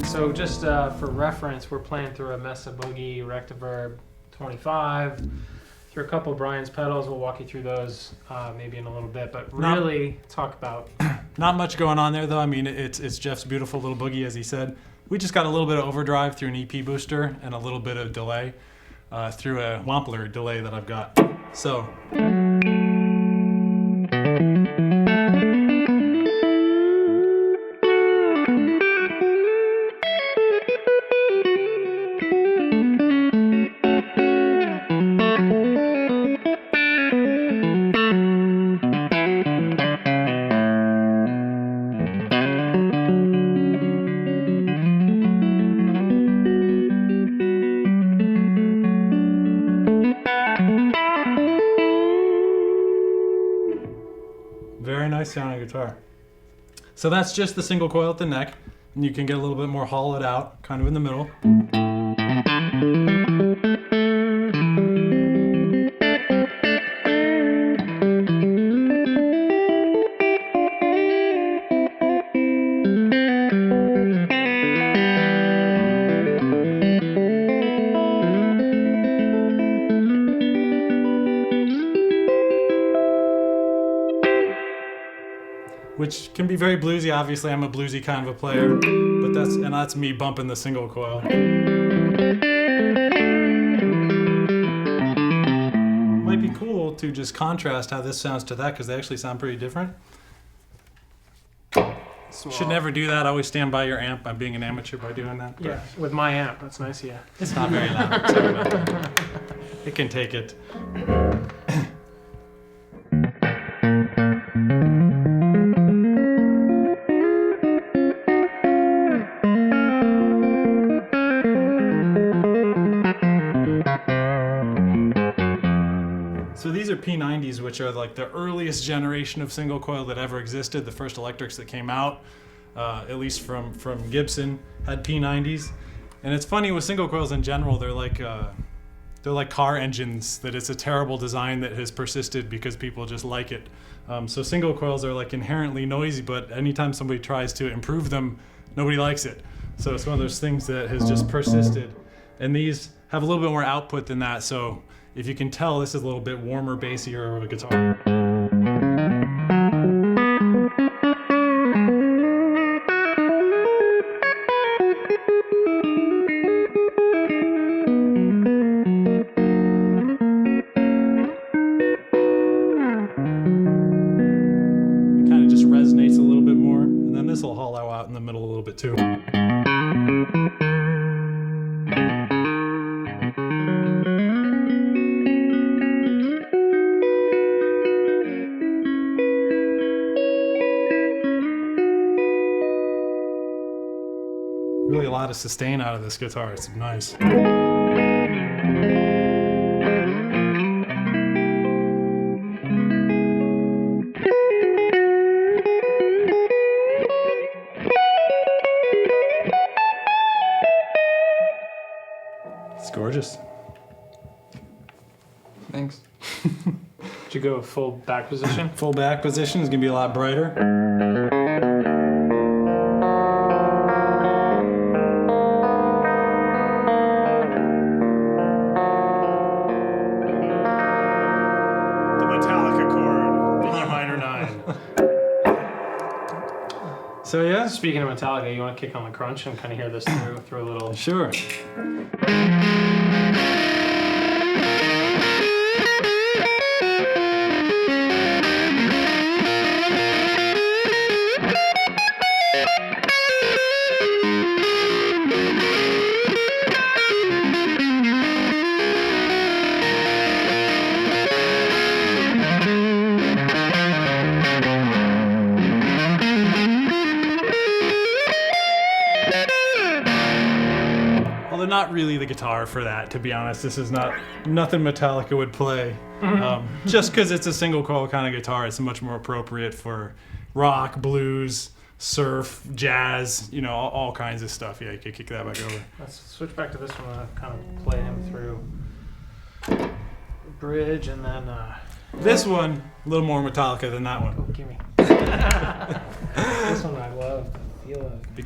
So just for reference, we're playing through a Mesa Boogie Rectiverb 25, through a couple of Bryan's pedals. We'll walk you through those maybe in a little bit, but really talk about... Not much going on there though. I mean, it's Jeff's beautiful little boogie, as he said. We just got a little bit of overdrive through an EP booster and a little bit of delay through a Wampler delay that I've got. So... Very nice sounding guitar. So that's just the single coil at the neck, and you can get a little bit more hollowed out, kind of in the middle. Which can be very bluesy. Obviously, I'm a bluesy kind of a player, but that's me bumping the single coil. Might be cool to just contrast how this sounds to that, because they actually sound pretty different. Should never do that. Always stand by your amp. I'm being an amateur by doing that. Yeah, with my amp. That's nice, yeah. It's not very loud. So it can take it. So these are P90s, which are like the earliest generation of single coil that ever existed. The first electrics that came out, at least from Gibson, had P90s. And it's funny with single coils in general, they're like car engines, that it's a terrible design that has persisted because people just like it. So single coils are like inherently noisy, but anytime somebody tries to improve them, nobody likes it. So it's one of those things that has just persisted. And these have a little bit more output than that, so if you can tell, this is a little bit warmer, bassier of a guitar. It kind of just resonates a little bit more, and then this will hollow out in the middle a little bit too. Really a lot of sustain out of this guitar. It's nice. It's gorgeous. Thanks. Did you go full back position? Full back position is gonna be a lot brighter. So yeah. Speaking of Metallica, you want to kick on the crunch and kind of hear this through a little... Sure. Not really the guitar for that, to be honest. This is nothing Metallica would play. Just because it's a single coil kind of guitar, it's much more appropriate for rock, blues, surf, jazz, you know, all kinds of stuff. Yeah, you could kick that back over. Let's switch back to this one and kind of play him through the bridge, and then this one, a little more Metallica than that one. Oh, gimme.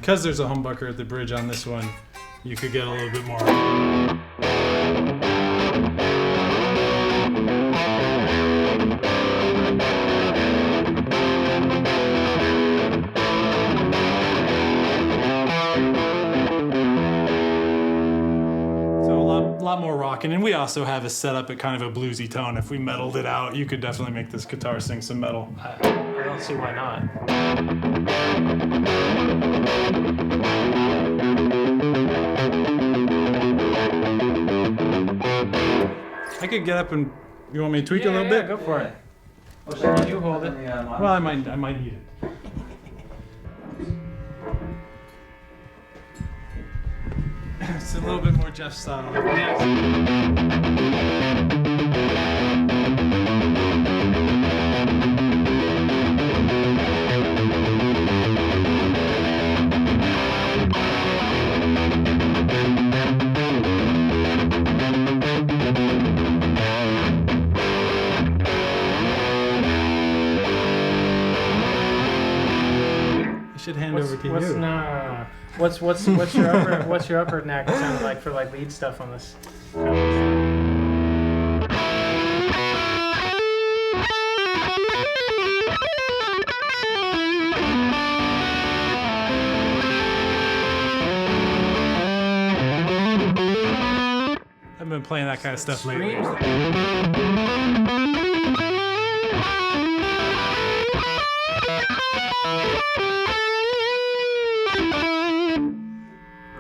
because there's a humbucker at the bridge on this one, you could get a little bit more. A lot more rocking, and we also have a setup at kind of a bluesy tone. If we metaled it out, you could definitely make this guitar sing some metal. I don't see why not. I could get up and you want me to tweak Yeah, a little yeah, bit? go for it. Well, you hold it. Well, I might need it. It's a little bit more Jeff style. I should hand over to you. No. What's your upper neck sound like for like lead stuff on this? I've been playing that kind of stuff lately.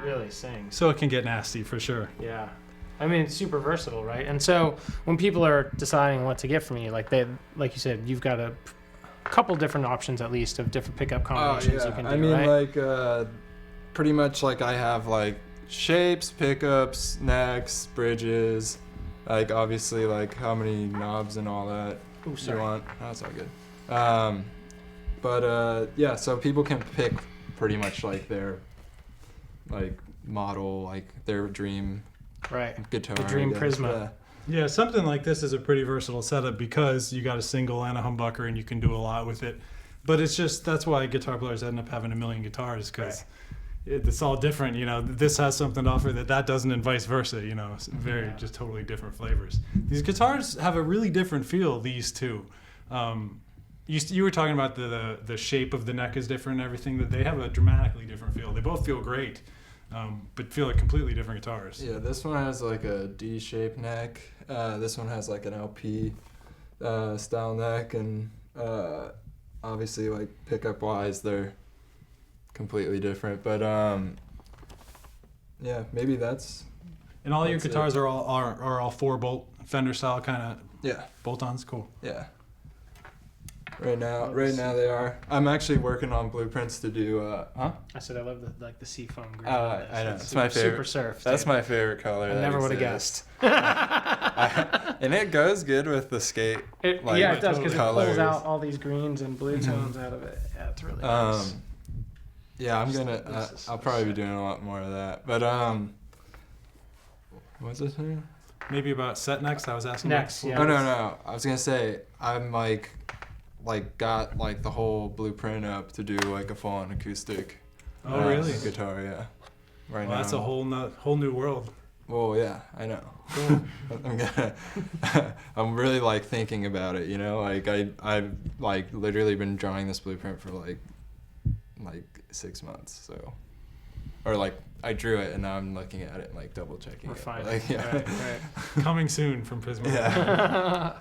Really sings. So it can get nasty for sure. Yeah. I mean, it's super versatile, right? And so when people are deciding what to get from you, like you said, you've got a couple different options at least of different pickup combinations you can do, I mean, right? like, pretty much like I have like shapes, pickups, necks, bridges, like obviously like how many knobs and all that you want. Oh, that's all good. Yeah, so people can pick pretty much like their like model, like their dream guitar. The dream Prisma. Yeah, something like this is a pretty versatile setup because you got a single and a humbucker and you can do a lot with it. But it's just, that's why guitar players end up having a million guitars, because it's all different, you know. This has something to offer that doesn't, and vice versa, you know. It's very just totally different flavors. These guitars have a really different feel, these two. You were talking about the shape of the neck is different and everything, that they have a dramatically different feel. They both feel great, but feel like completely different guitars. Yeah, this one has like a D-shaped neck. This one has like an LP style neck, and obviously like pickup wise they're completely different. But yeah, maybe that's. And all your guitars are all 4-bolt Fender style kind of bolt-ons. Cool. Yeah. Right now they are. I'm actually working on blueprints to do. I said I love the seafoam green. I know it's my favorite. Super surf. That's dude. my favorite color. I never would have guessed. And it goes good with the skate. It does, because it colors. pulls out all these greens and blue tones out of it. Yeah, it's really nice. Yeah, I'm gonna. I'll probably be doing a lot more of that. But what's this thing? Maybe about set necks. I was asking. Next, yeah. Oh no! I was gonna say I'm like got like the whole blueprint up to do like a full-on acoustic. Oh really? Guitar, yeah. Right now. That's a whole new world. Well, yeah, I know. I'm really like thinking about it, you know. Like I've like literally been drawing this blueprint for like 6 months, so. Or like I drew it and now I'm looking at it and like double checking. Refining. Like, yeah. Right. Coming soon from Prisma. Yeah.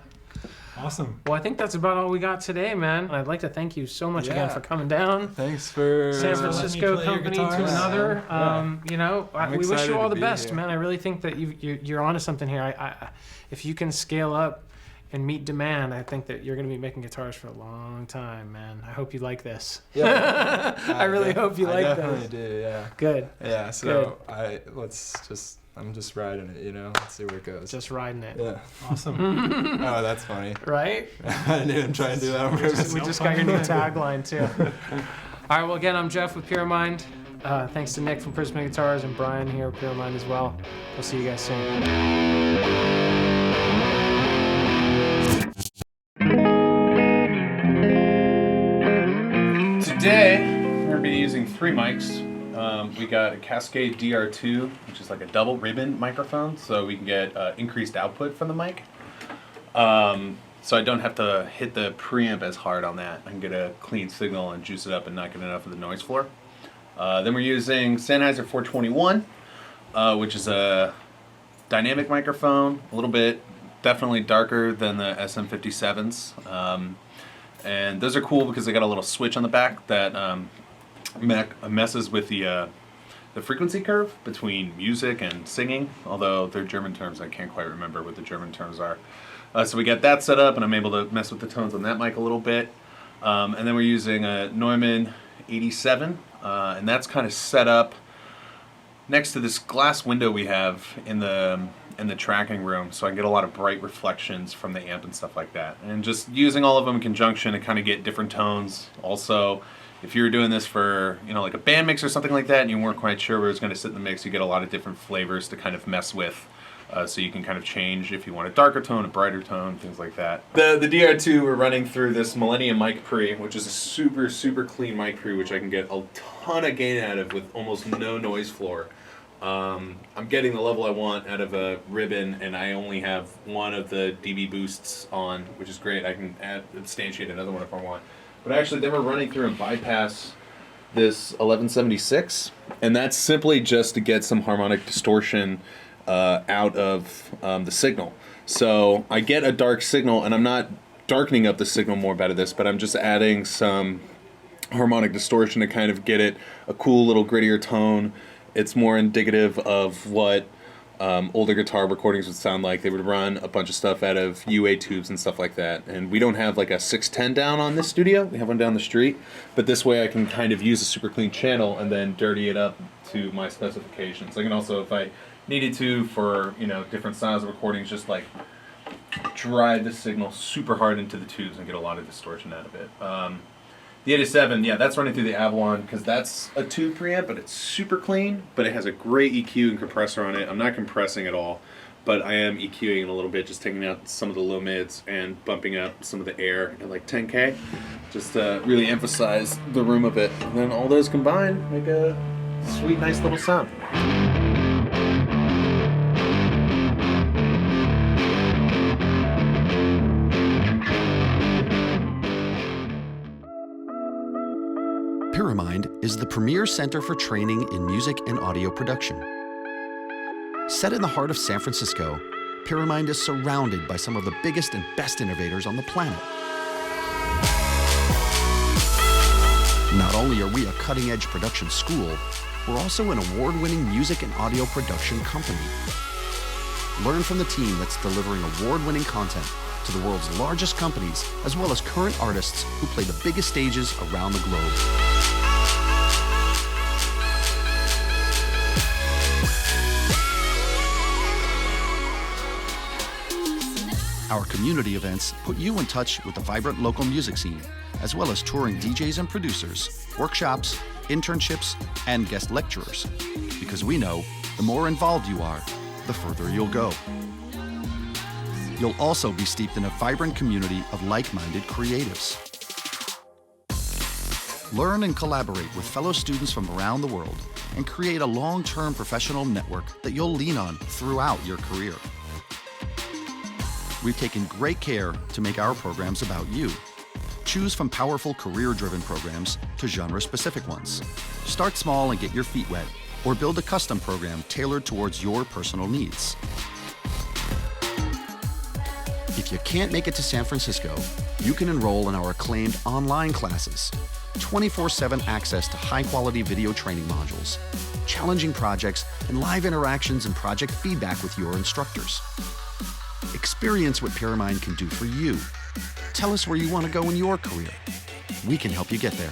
Awesome. Well, I think that's about all we got today, man. I'd like to thank you so much again for coming down. Thanks for San Francisco company to another. You know, we wish you all the best, man. I really think that you're onto something here. If you can scale up and meet demand, I think that you're going to be making guitars for a long time, man. I hope you like this. Yeah. I really hope you like this. I definitely do, yeah. Good. Yeah, so I'm just riding it, you know. Let's see where it goes. Just riding it. Yeah. Awesome. Oh, that's funny. Right? I didn't even try and do that on purpose. We just got your new tagline, too. All right, well, again, I'm Jeff with Pyramind. Thanks to Nick from Prisma Guitars and Bryan here with Pyramind as well. We'll see you guys soon. Today, we're going to be using 3 mics. We got a Cascade DR2, which is like a double ribbon microphone, so we can get increased output from the mic. So I don't have to hit the preamp as hard on that. I can get a clean signal and juice it up and not get enough of the noise floor. Then we're using Sennheiser 421, which is a dynamic microphone, a little bit definitely darker than the SM57s. And those are cool because they got a little switch on the back that messes with the frequency curve between music and singing, although they're German terms. I can't quite remember what the German terms are. So we got that set up, and I'm able to mess with the tones on that mic a little bit. And then we're using a Neumann 87, and that's kind of set up next to this glass window we have in the tracking room, so I can get a lot of bright reflections from the amp and stuff like that. And just using all of them in conjunction to kind of get different tones. Also, if you were doing this for, you know, like a band mix or something like that, and you weren't quite sure where it was going to sit in the mix, you get a lot of different flavors to kind of mess with. So you can kind of change if you want a darker tone, a brighter tone, things like that. The DR2 we're running through this Millennium mic pre, which is a super, super clean mic pre, which I can get a ton of gain out of with almost no noise floor. I'm getting the level I want out of a ribbon, and I only have one of the dB boosts on, which is great. I can instantiate another one if I want. But actually, then we're running through and bypass this 1176, and that's simply just to get some harmonic distortion out of the signal. So I get a dark signal, and I'm not darkening up the signal more out of this, but I'm just adding some harmonic distortion to kind of get it a cool little grittier tone. It's more indicative of what older guitar recordings would sound like. They would run a bunch of stuff out of UA tubes and stuff like that. And we don't have like a 610 down on this studio. We have one down the street. But this way I can kind of use a super clean channel and then dirty it up to my specifications. I can also, if I needed to, for, you know, different styles of recordings, just like drive the signal super hard into the tubes and get a lot of distortion out of it. The 87, yeah, that's running through the Avalon because that's a tube preamp, but it's super clean, but it has a great EQ and compressor on it. I'm not compressing at all, but I am EQing it a little bit, just taking out some of the low mids and bumping up some of the air at like 10K, just to really emphasize the room of it. And then all those combined make a sweet, nice little sound. Pyramind is the premier center for training in music and audio production. Set in the heart of San Francisco, Pyramind is surrounded by some of the biggest and best innovators on the planet. Not only are we a cutting-edge production school, we're also an award-winning music and audio production company. Learn from the team that's delivering award-winning content to the world's largest companies, as well as current artists who play the biggest stages around the globe. Our community events put you in touch with the vibrant local music scene, as well as touring DJs and producers, workshops, internships, and guest lecturers. Because we know the more involved you are, the further you'll go. You'll also be steeped in a vibrant community of like-minded creatives. Learn and collaborate with fellow students from around the world and create a long-term professional network that you'll lean on throughout your career. We've taken great care to make our programs about you. Choose from powerful career-driven programs to genre-specific ones. Start small and get your feet wet, or build a custom program tailored towards your personal needs. If you can't make it to San Francisco, you can enroll in our acclaimed online classes, 24/7 access to high-quality video training modules, challenging projects, and live interactions and project feedback with your instructors. Experience what Pyramind can do for you. Tell us where you want to go in your career. We can help you get there.